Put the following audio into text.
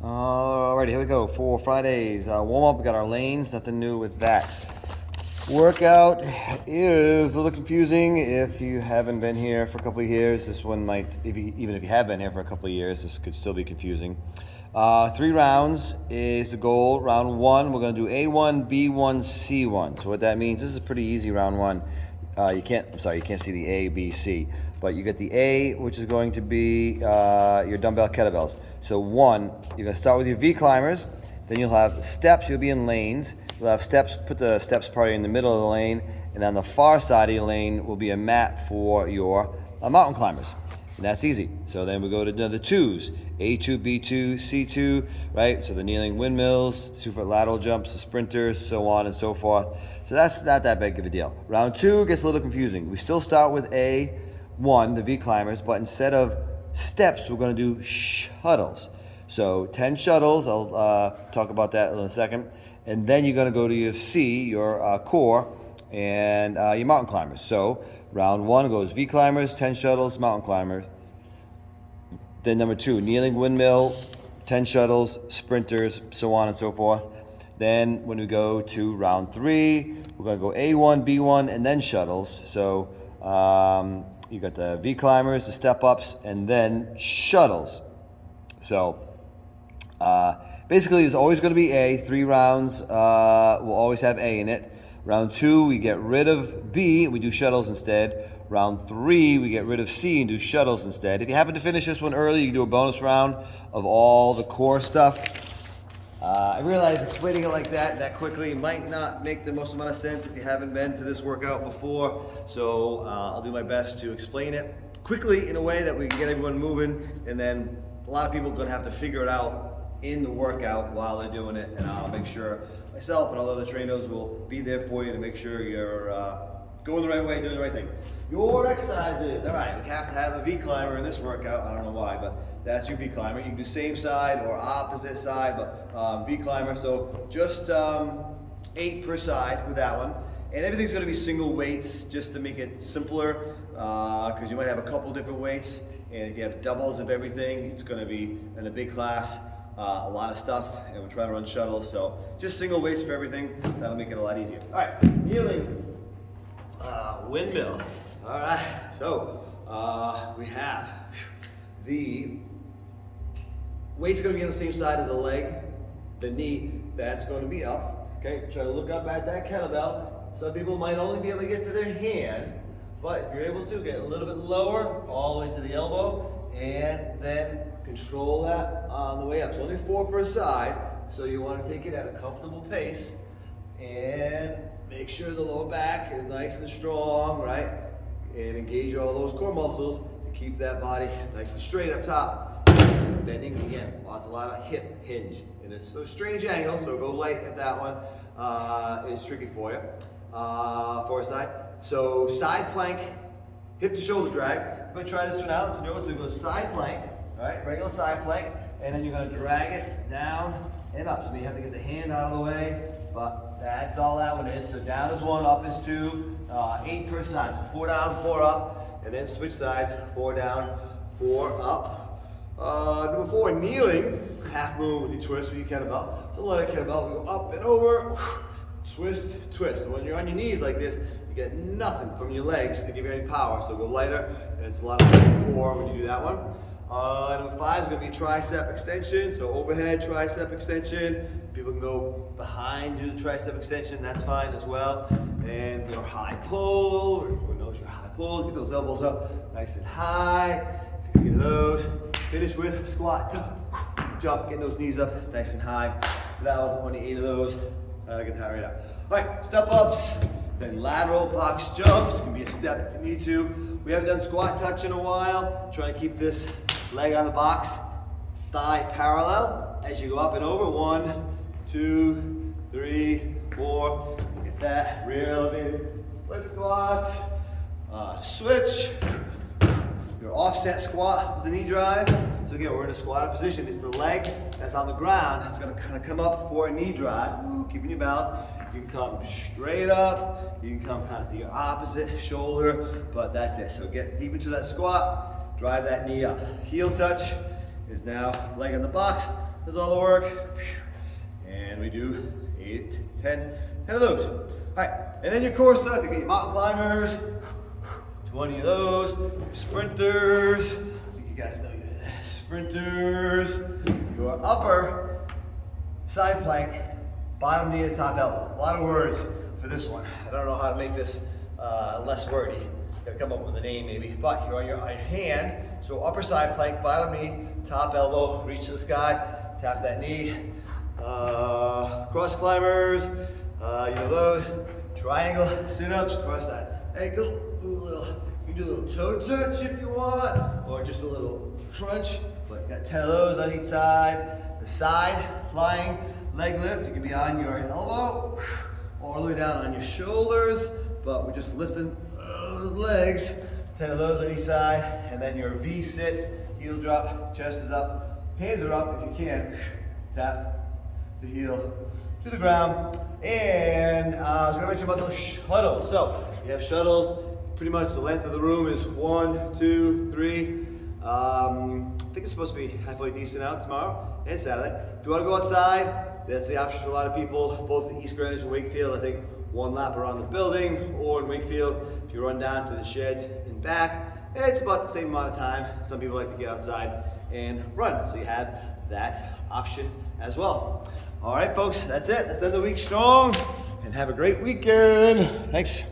Alrighty, here we go for Fridays. Warm up, we got our lanes, nothing new with that. Workout is a little confusing if you haven't been here for a couple of years. This one might, even if you have been here for a couple of years, this could still be confusing. 3 rounds is the goal. Round 1, we're going to do A1, B1, C1. So what that means, this is pretty easy, round 1. You can't see the A, B, C. But you get the A, which is going to be your dumbbell kettlebells. So 1, you're going to start with your V climbers. Then you'll have steps, you'll be in lanes. You'll have steps, put the steps probably in the middle of the lane. And on the far side of your lane will be a mat for your mountain climbers. And that's easy. So then we go to the 2s, A2, B2, C2, right? So the kneeling windmills, 2-foot lateral jumps, the sprinters, so on and so forth. So that's not that big of a deal. Round 2 gets a little confusing. We still start with A1, the V climbers, but instead of steps, we're going to do shuttles. So 10 shuttles, I'll talk about that in a second. And then you're going to go to your C, your core, and your mountain climbers. So round 1 goes V climbers, 10 shuttles, mountain climbers. Then number 2, kneeling windmill, 10 shuttles, sprinters, so on and so forth. Then when we go to round 3, we're going to go A1, B1, and then shuttles. So you got the V climbers, the step ups, and then shuttles. So basically, there's always going to be A. 3 rounds will always have A in it. Round 2, we get rid of B, we do shuttles instead. Round 3, we get rid of C and do shuttles instead. If you happen to finish this one early, you can do a bonus round of all the core stuff. I realize explaining it like that quickly might not make the most amount of sense if you haven't been to this workout before. So I'll do my best to explain it quickly in a way that we can get everyone moving, and then a lot of people are going to have to figure it out in the workout while they're doing it, and I'll make sure myself and all the other trainers will be there for you to make sure you're going the right way, doing the right thing. Your exercises, all right, we have to have a V climber in this workout. I don't know why, but that's your V climber. You can do same side or opposite side, but V climber, so just 8 per side with that one. And everything's gonna be single weights just to make it simpler, because you might have a couple different weights, and if you have doubles of everything, it's gonna be, in a big class, a lot of stuff, and we're trying to run shuttles, so just single weights for everything. That'll make it a lot easier. All right, kneeling windmill. All right, so we have the weight's going to be on the same side as the leg, the knee, that's going to be up. Okay, try to look up at that kettlebell. Some people might only be able to get to their hand, but if you're able to, get a little bit lower, all the way to the elbow, and then control that on the way up. It's only 4 per side, so you want to take it at a comfortable pace, and make sure the lower back is nice and strong, right? And engage all those core muscles to keep that body nice and straight up top. Bending again, a lot of hip hinge. And it's a strange angle, so go light at that one. It's tricky for you. Forward side. So side plank, hip to shoulder drag. I'm gonna try this one out. Let's do it. So you go side plank, all right? Regular side plank, and then you're gonna drag it down and up. So you have to get the hand out of the way, but that's all that one is. So down is 1, up is 2, 8 per side. So 4 down, 4 up, and then switch sides, 4 down, 4 up. Number 4, kneeling, half moon with your twist with your kettlebell. So let a kettlebell, we go up and over, twist, twist. So when you're on your knees like this, you get nothing from your legs to give you any power. So go lighter, and it's a lot of core when you do that one. Number 5 is going to be tricep extension. So overhead tricep extension. People can go behind, do the tricep extension, that's fine as well. And your high pull, everyone knows your high pull. Get those elbows up nice and high. 16 of those. Finish with squat, jump, getting those knees up nice and high. That one, 28 of those. Get that right up. All right, step ups, then lateral box jumps. Can be a step if you need to. We haven't done squat touch in a while. Trying to keep this leg on the box, thigh parallel as you go up and over. 1, 2, 3, 4. Get that rear elevated split squats. Switch. Your offset squat with the knee drive. So again, we're in a squatted position. It's the leg that's on the ground that's going to kind of come up for a knee drive. Keeping your balance. You can come straight up. You can come kind of to your opposite shoulder, but that's it. So get deep into that squat. Drive that knee up. Heel touch is now leg in the box. Does all the work. And we do 8, 10 of those. All right, and then your core stuff, you get your mountain climbers, 20 of those, your sprinters, I think you guys know sprinters, your upper side plank, bottom knee to top elbow. A lot of words for this one. I don't know how to make this less wordy. Gotta come up with a name maybe, but you're on your hand, so upper side plank, bottom knee, top elbow, reach to the sky, tap that knee. Cross climbers, you know those, triangle sit-ups, cross that ankle, you can do a little toe touch if you want, or just a little crunch, but you got 10 of those on each side. The side lying leg lift, you can be on your elbow, all the way down on your shoulders, but we're just lifting those legs, 10 of those on each side, and then your V sit, heel drop, chest is up, hands are up if you can, tap the heel to the ground. And I was gonna mention about those shuttles. So you have shuttles, pretty much the length of the room is 1, 2, 3. I think it's supposed to be halfway decent out tomorrow and Saturday. If you wanna go outside, that's the option for a lot of people, both in East Greenwich and Wakefield. I think one lap around the building, or in Wakefield, if you run down to the sheds and back, it's about the same amount of time. Some people like to get outside and run, so you have that option as well. All right, folks, that's it. Let's end the week strong and have a great weekend. Thanks.